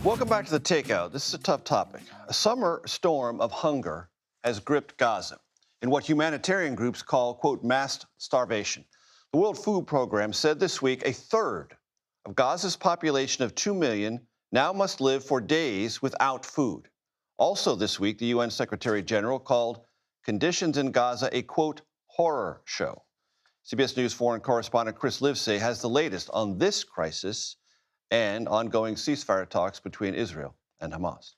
Welcome back to The Takeout. This is a tough topic. A summer storm of hunger has gripped Gaza in what humanitarian groups call, quote, mass starvation. The World Food Program said this week a third of Gaza's population of 2 million now must live for days without food. Also this week, the UN Secretary General called conditions in Gaza a, quote, horror show. CBS News foreign correspondent Chris Livesay has the latest on this crisis and ongoing ceasefire talks between Israel and Hamas.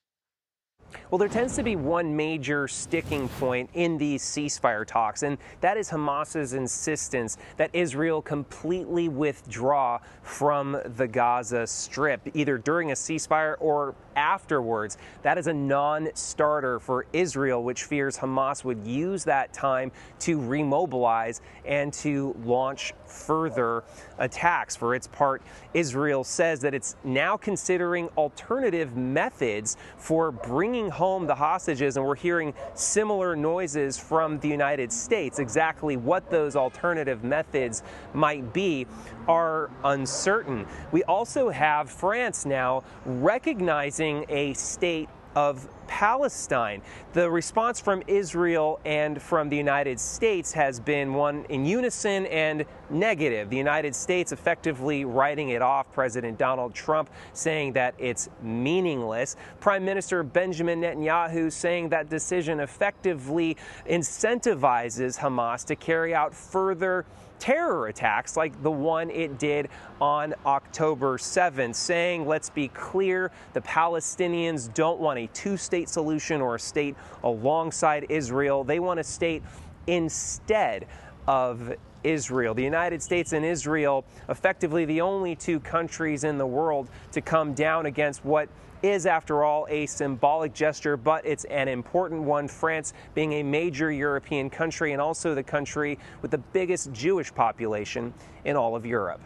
Well, there tends to be one major sticking point in these ceasefire talks, and that is Hamas's insistence that Israel completely withdraw from the Gaza Strip, either during a ceasefire or afterwards. That is a non-starter for Israel, which fears Hamas would use that time to remobilize and to launch further attacks. For its part, Israel says that it's now considering alternative methods for bringing home the hostages, and we're hearing similar noises from the United States. Exactly what those alternative methods might be are uncertain. We also have France now recognizing a state of Palestine. The response from Israel and from the United States has been one in unison and negative. The United States effectively writing it off, President Donald Trump saying that it's meaningless. Prime Minister Benjamin Netanyahu saying that decision effectively incentivizes Hamas to carry out further terror attacks like the one it did on October 7th, saying, let's be clear, the Palestinians don't want a two-state solution or a state alongside Israel. They want a state instead of Israel. The United States and Israel, effectively the only two countries in the world to come down against what is, after all, a symbolic gesture, but it's an important one. France being a major European country and also the country with the biggest Jewish population in all of Europe.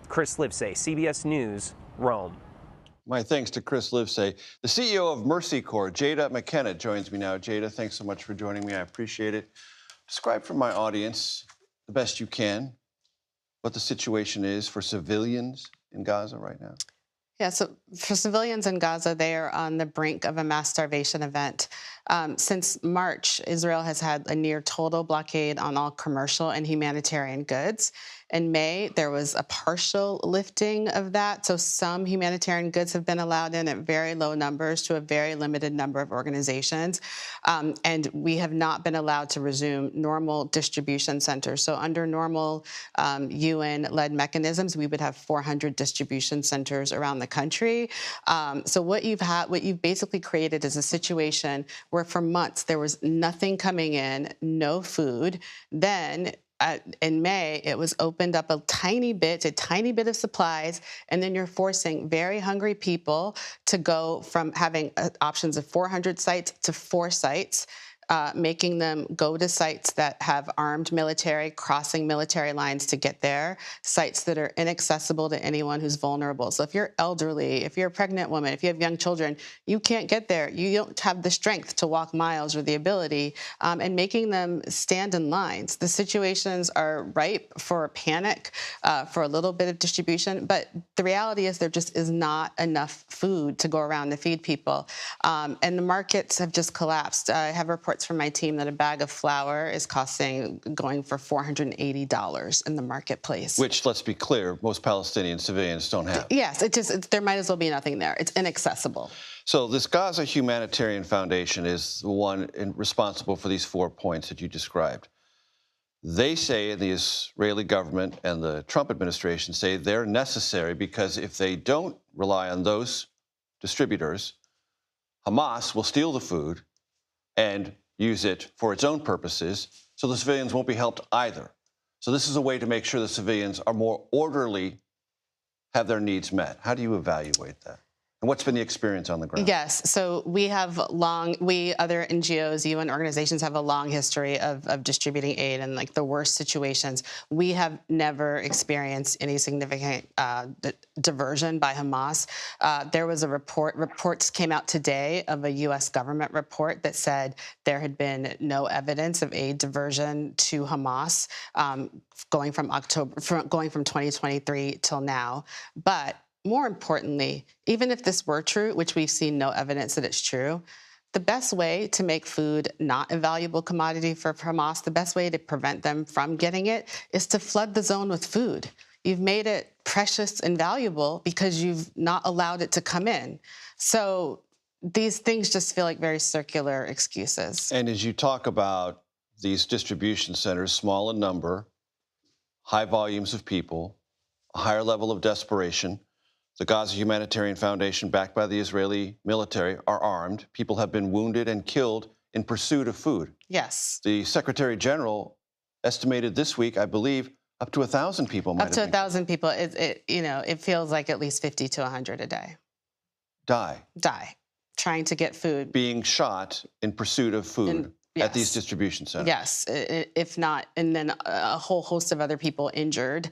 Chris Livesay, CBS News, Rome. My thanks to Chris Livesay. The CEO of Mercy Corps, Tjada McKenna, joins me now. Tjada, thanks so much for joining me. I appreciate it. Describe for my audience, the best you can, what the situation is for civilians in Gaza right now. Yeah, so for civilians in Gaza, they are on the brink of a mass starvation event. Since March, Israel has had a near total blockade on all commercial and humanitarian goods. In May, there was a partial lifting of that. So some humanitarian goods have been allowed in at very low numbers to a very limited number of organizations. And we have not been allowed to resume normal distribution centers. So under normal UN-led mechanisms, we would have 400 distribution centers around the country. So what you've basically created is a situation where for months there was nothing coming in, no food. Then in May, it was opened up a tiny bit of supplies, and then you're forcing very hungry people to go from having options of 400 sites to 4 sites, making them go to sites that have armed military, crossing military lines to get there, sites that are inaccessible to anyone who's vulnerable. So if you're elderly, if you're a pregnant woman, if you have young children, you can't get there. You don't have the strength to walk miles or the ability, and making them stand in lines. The situations are ripe for panic, for a little bit of distribution, but the reality is there just is not enough food to go around to feed people. And the markets have just collapsed. I have reports from my team that a bag of flour is going for $480 in the marketplace. Which, let's be clear, most Palestinian civilians don't have. Yes, there might as well be nothing there. It's inaccessible. So this Gaza Humanitarian Foundation is the one responsible for these 4 points that you described. They say, the Israeli government and the Trump administration say they're necessary because if they don't rely on those distributors, Hamas will steal the food and use it for its own purposes, so the civilians won't be helped either. So this is a way to make sure the civilians are more orderly, have their needs met. How do you evaluate that? And what's been the experience on the ground? Yes, so we other NGOs, UN organizations have a long history of distributing aid in like the worst situations. We have never experienced any significant diversion by Hamas. There was a reports came out today of a U.S. government report that said there had been no evidence of aid diversion to Hamas going from 2023 till now. But more importantly, even if this were true, which we've seen no evidence that it's true, the best way to make food not a valuable commodity for Hamas, the best way to prevent them from getting it is to flood the zone with food. You've made it precious and valuable because you've not allowed it to come in. So these things just feel like very circular excuses. And as you talk about these distribution centers, small in number, high volumes of people, a higher level of desperation, the Gaza Humanitarian Foundation, backed by the Israeli military, are armed. People have been wounded and killed in pursuit of food. Yes. The Secretary General estimated this week, I believe, up to 1,000 people might Up to have been 1,000 people. It feels like at least 50 to 100 a day die trying to get food. being shot in pursuit of food at these distribution centers. Yes, if not, and then a whole host of other people injured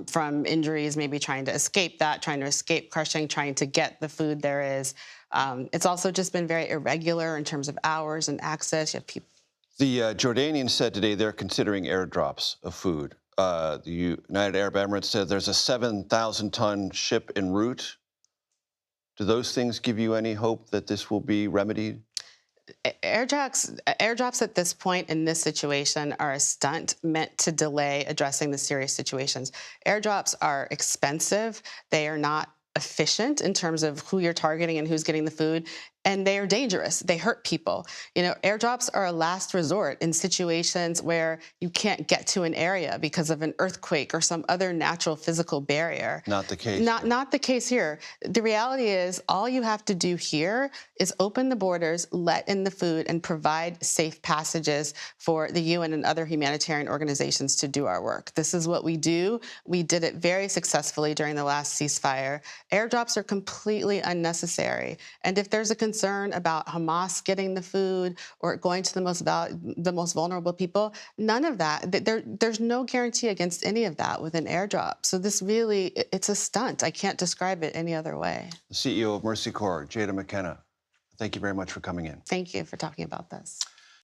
from injuries, maybe trying to escape that, trying to escape crushing, trying to get the food there is. It's also just been very irregular in terms of hours and access. You have people. The Jordanians said today they're considering airdrops of food. The United Arab Emirates said there's a 7,000-ton ship en route. Do those things give you any hope that this will be remedied? Airdrops at this point in this situation are a stunt meant to delay addressing the serious situations. Airdrops are expensive. They are not efficient in terms of who you're targeting and who's getting the food. And they are dangerous. They hurt people. Airdrops are a last resort in situations where you can't get to an area because of an earthquake or some other natural physical barrier. Not the case. Not the case here. The reality is all you have to do here is open the borders, let in the food, and provide safe passages for the UN and other humanitarian organizations to do our work. This is what we do. We did it very successfully during the last ceasefire. Airdrops are completely unnecessary. And if there's a concern about Hamas getting the food or going to the most vulnerable people, none of that. There's no guarantee against any of that with an airdrop. So this really, it's a stunt. I can't describe it any other way. The CEO of Mercy Corps, Tjada McKenna, thank you very much for coming in. Thank you for talking about this.